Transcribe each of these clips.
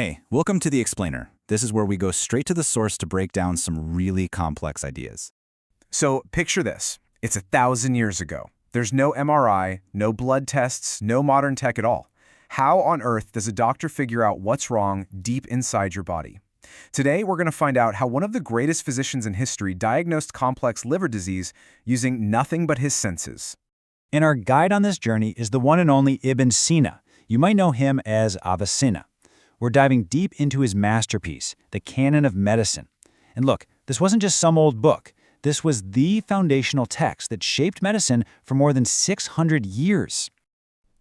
Hey, welcome to The Explainer. This is where we go straight to the source to break down some really complex ideas. So picture this. It's 1,000 years ago. There's no MRI, no blood tests, no modern tech at all. How on earth does a doctor figure out what's wrong deep inside your body? Today, we're going to find out how one of the greatest physicians in history diagnosed complex liver disease using nothing but his senses. And our guide on this journey is the one and only Ibn Sina. You might know him as Avicenna. We're diving deep into his masterpiece, the Canon of Medicine. And look, this wasn't just some old book. This was the foundational text that shaped medicine for more than 600 years.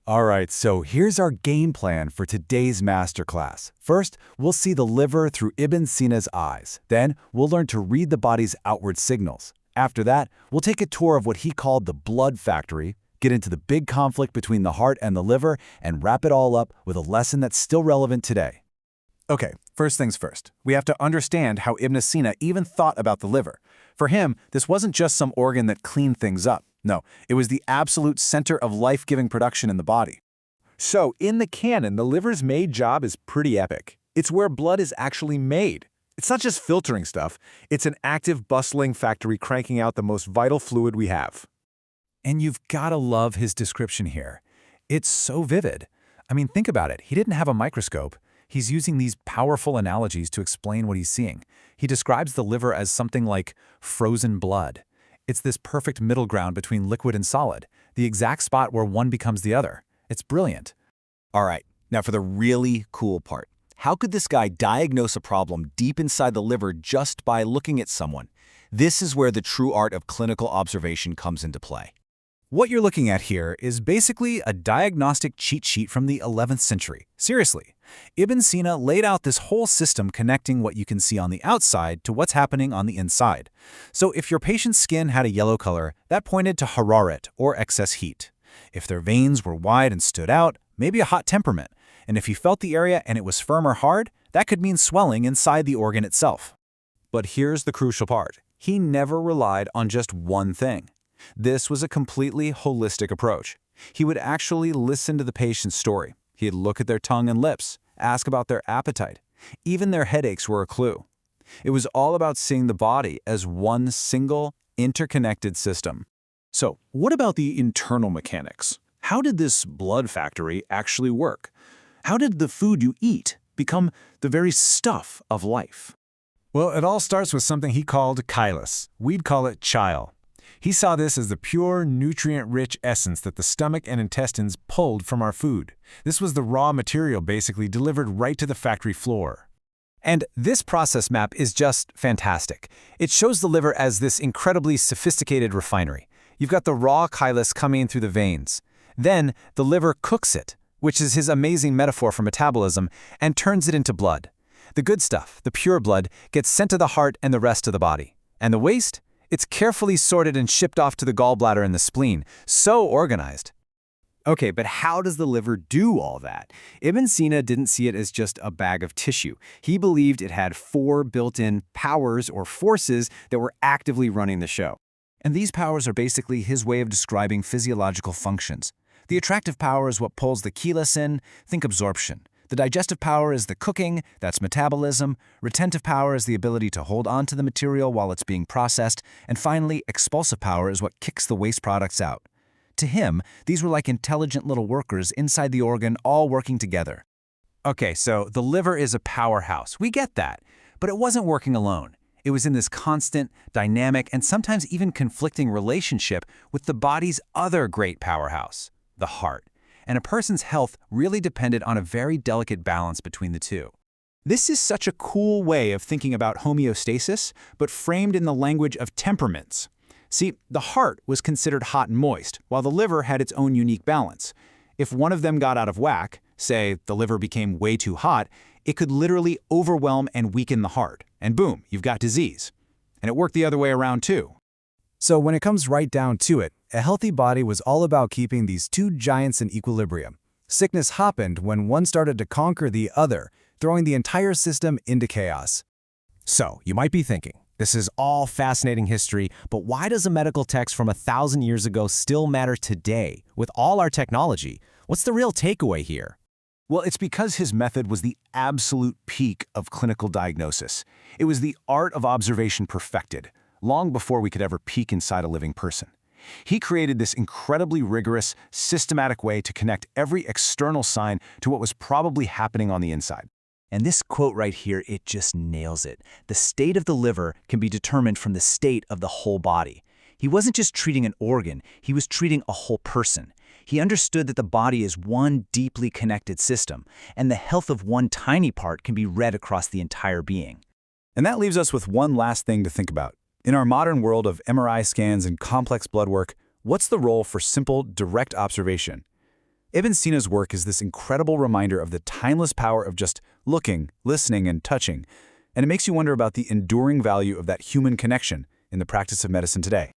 All right, so here's our game plan for today's masterclass. First, we'll see the liver through Ibn Sina's eyes. Then, we'll learn to read the body's outward signals. After that, we'll take a tour of what he called the blood factory, get into the big conflict between the heart and the liver, and wrap it all up with a lesson that's still relevant today. Okay, first things first. We have to understand how Ibn Sina even thought about the liver. For him, this wasn't just some organ that cleaned things up. No, it was the absolute center of life-giving production in the body. So, in the canon, the liver's main job is pretty epic. It's where blood is actually made. It's not just filtering stuff. It's an active, bustling factory cranking out the most vital fluid we have. And you've got to love his description here. It's so vivid. I mean, think about it. He didn't have a microscope. He's using these powerful analogies to explain what he's seeing. He describes the liver as something like frozen blood. It's this perfect middle ground between liquid and solid, the exact spot where one becomes the other. It's brilliant. All right, now for the really cool part. How could this guy diagnose a problem deep inside the liver just by looking at someone? This is where the true art of clinical observation comes into play. What you're looking at here is basically a diagnostic cheat sheet from the 11th century. Seriously, Ibn Sina laid out this whole system connecting what you can see on the outside to what's happening on the inside. So if your patient's skin had a yellow color, that pointed to hararet, or excess heat. If their veins were wide and stood out, maybe a hot temperament. And if you felt the area and it was firm or hard, that could mean swelling inside the organ itself. But here's the crucial part. He never relied on just one thing. This was a completely holistic approach. He would actually listen to the patient's story. He'd look at their tongue and lips, ask about their appetite. Even their headaches were a clue. It was all about seeing the body as one single, interconnected system. So, what about the internal mechanics? How did this blood factory actually work? How did the food you eat become the very stuff of life? Well, it all starts with something he called chylus. We'd call it chyle. He saw this as the pure, nutrient-rich essence that the stomach and intestines pulled from our food. This was the raw material basically delivered right to the factory floor. And this process map is just fantastic. It shows the liver as this incredibly sophisticated refinery. You've got the raw chylus coming in through the veins. Then the liver cooks it, which is his amazing metaphor for metabolism, and turns it into blood. The good stuff, the pure blood, gets sent to the heart and the rest of the body. And the waste? It's carefully sorted and shipped off to the gallbladder and the spleen. So organized. Okay, but how does the liver do all that? Ibn Sina didn't see it as just a bag of tissue. He believed it had 4 built-in powers or forces that were actively running the show. And these powers are basically his way of describing physiological functions. The attractive power is what pulls the chylus in, think absorption. The digestive power is the cooking, that's metabolism. Retentive power is the ability to hold on to the material while it's being processed. And finally, expulsive power is what kicks the waste products out. To him, these were like intelligent little workers inside the organ all working together. Okay, so the liver is a powerhouse. We get that. But it wasn't working alone. It was in this constant, dynamic, and sometimes even conflicting relationship with the body's other great powerhouse, the heart. And a person's health really depended on a very delicate balance between the two. This is such a cool way of thinking about homeostasis, but framed in the language of temperaments. See, the heart was considered hot and moist, while the liver had its own unique balance. If one of them got out of whack, say the liver became way too hot, it could literally overwhelm and weaken the heart. And boom, you've got disease. And it worked the other way around too. So when it comes right down to it, a healthy body was all about keeping these two giants in equilibrium. Sickness happened when one started to conquer the other, throwing the entire system into chaos. So, you might be thinking, this is all fascinating history, but why does a medical text from 1,000 years ago still matter today with all our technology? What's the real takeaway here? Well, it's because his method was the absolute peak of clinical diagnosis. It was the art of observation perfected, long before we could ever peek inside a living person. He created this incredibly rigorous, systematic way to connect every external sign to what was probably happening on the inside. And this quote right here, it just nails it. The state of the liver can be determined from the state of the whole body. He wasn't just treating an organ, he was treating a whole person. He understood that the body is one deeply connected system, and the health of one tiny part can be read across the entire being. And that leaves us with one last thing to think about. In our modern world of MRI scans and complex blood work, what's the role for simple, direct observation? Ibn Sina's work is this incredible reminder of the timeless power of just looking, listening, and touching, and it makes you wonder about the enduring value of that human connection in the practice of medicine today.